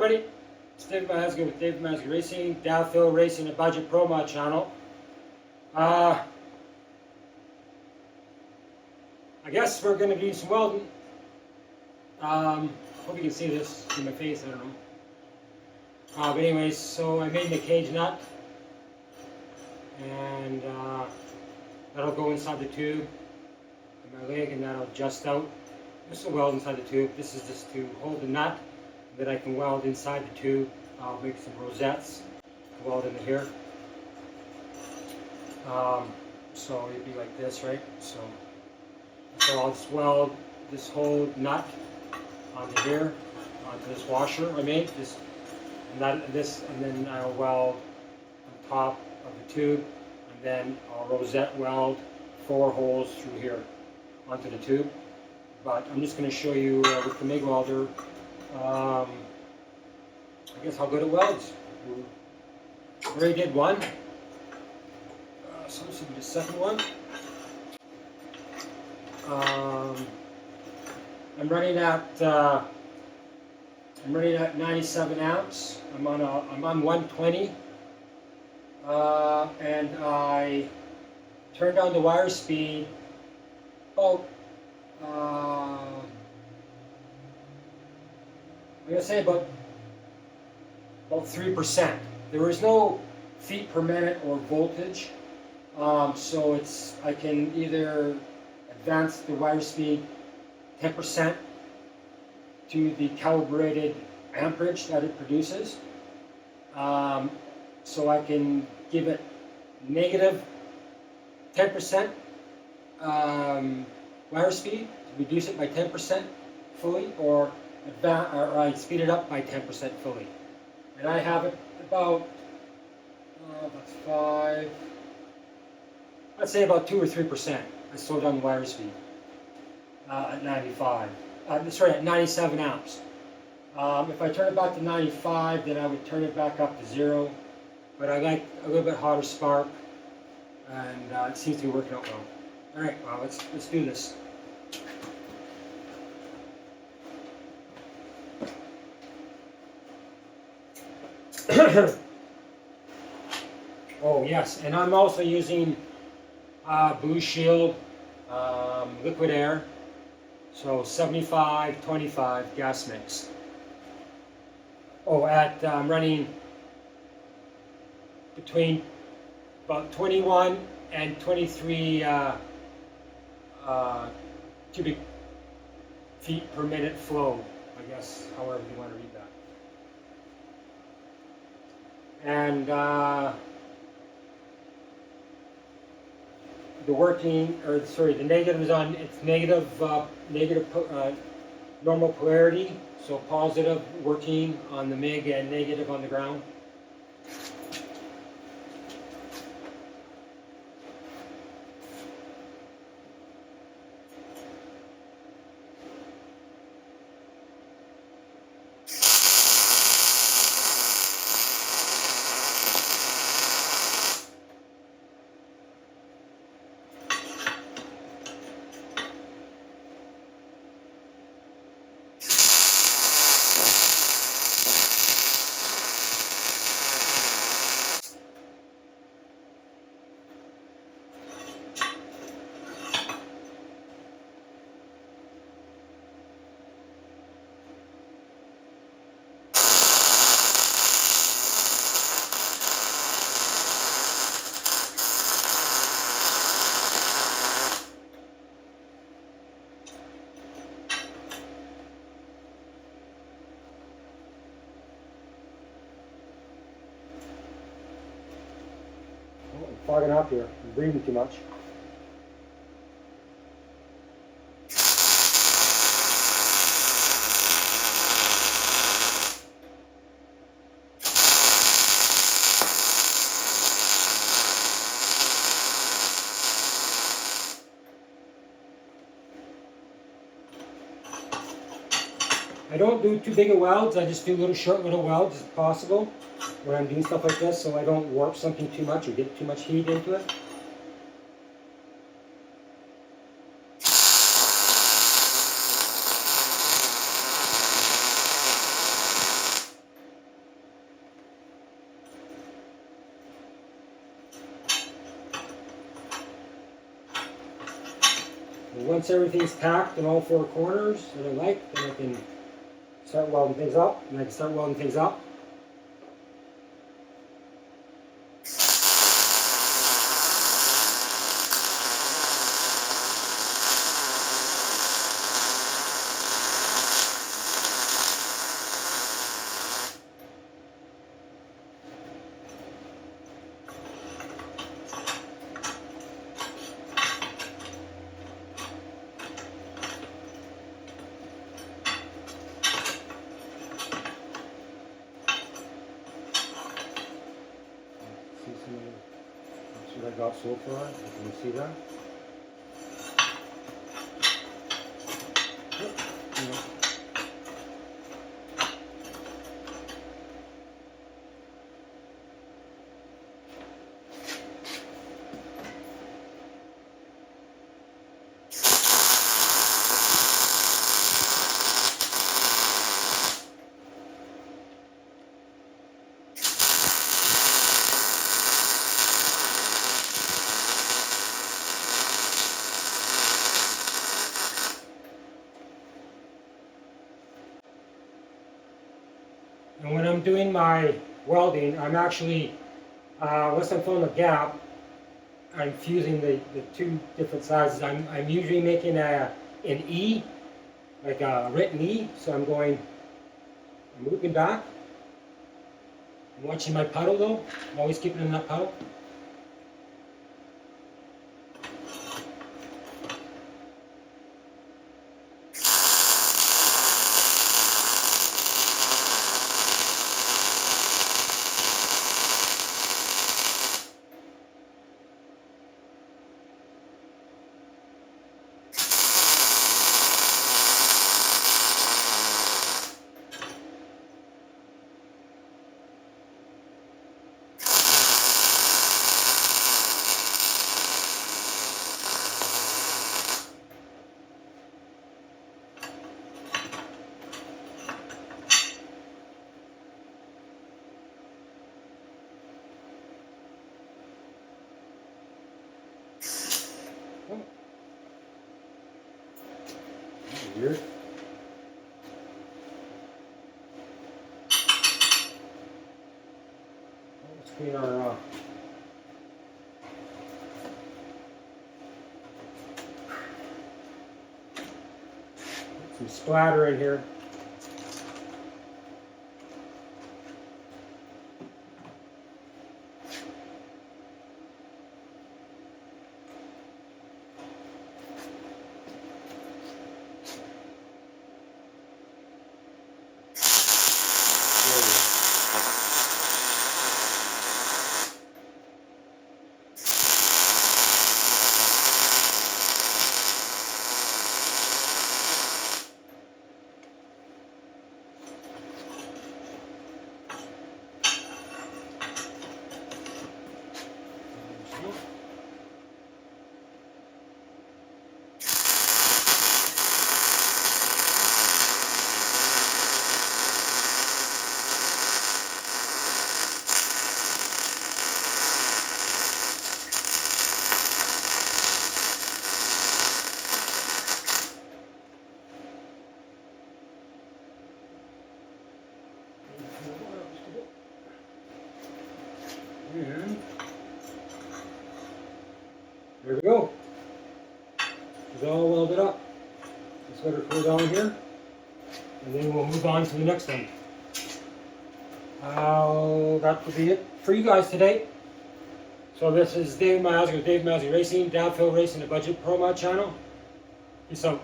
everybody, it's David Mazga with David Mazga Racing, Downhill Racing and Budget Pro Mod channel. I guess we're going to do some welding. Hope you can see this in my face, I don't know. But anyways, so I made the cage nut, and that'll go inside the tube in my leg, and that'll adjust out. This will weld inside the tube. This is just to hold the nut that I can weld inside the tube. I'll make some rosettes to weld into here. So it'd be like this, right? So I'll just weld this whole nut onto here, onto this washer I made. And then I'll weld on top of the tube, and then I'll rosette weld 4 holes through here onto the tube. But I'm just going to show you with the MIG welder, I guess how good it welds. I already did one, so this will be the second one. I'm running at 97 amps. I'm on 120, and I turned down the wire speed about I'm going to say about 3%. There is no feet per minute or voltage, so I can either advance the wire speed 10% to the calibrated amperage that it produces. So I can give it negative 10% wire speed, reduce it by 10% fully, or I speed it up by 10% fully. And I have it about, that's 5, let's say about 2 or 3%. I slow down the wire speed at 95. Sorry, at 97 amps. If I turn it back to 95, then I would turn it back up to 0. But I like a little bit hotter spark, and it seems to be working out well. All right, well, let's do this. Oh yes, and I'm also using Blue Shield liquid air, so 75-25 gas mix. Oh, I'm running between about 21 and 23 cubic feet per minute flow, I guess, however you want to read that. And the negative is on, it's negative normal polarity, so positive working on the MIG and negative on the ground. I'm fogging up here. I'm breathing too much. I don't do too big of welds. I just do short little welds as possible when I'm doing stuff like this, so I don't warp something too much or get too much heat into it. once everything's tacked in all four corners that I like, then I can start welding things up, and I can start welding things up. That's what I got so far. Can you see that? And when I'm doing my welding, I'm actually, once I'm filling a gap, I'm fusing the two different sizes. I'm usually making an E, like a written E, so I'm moving back. I'm watching my puddle though, I'm always keeping in that puddle. Oh. Weird. Let's clean our some splatter in here. And there we go. It's all welded up. Just let her cool down here, and then we'll move on to the next one. That will be it for you guys today. So this is Dave Miles with Dave Miles Racing, Downhill Racing, the Budget Pro Mod channel. Peace out.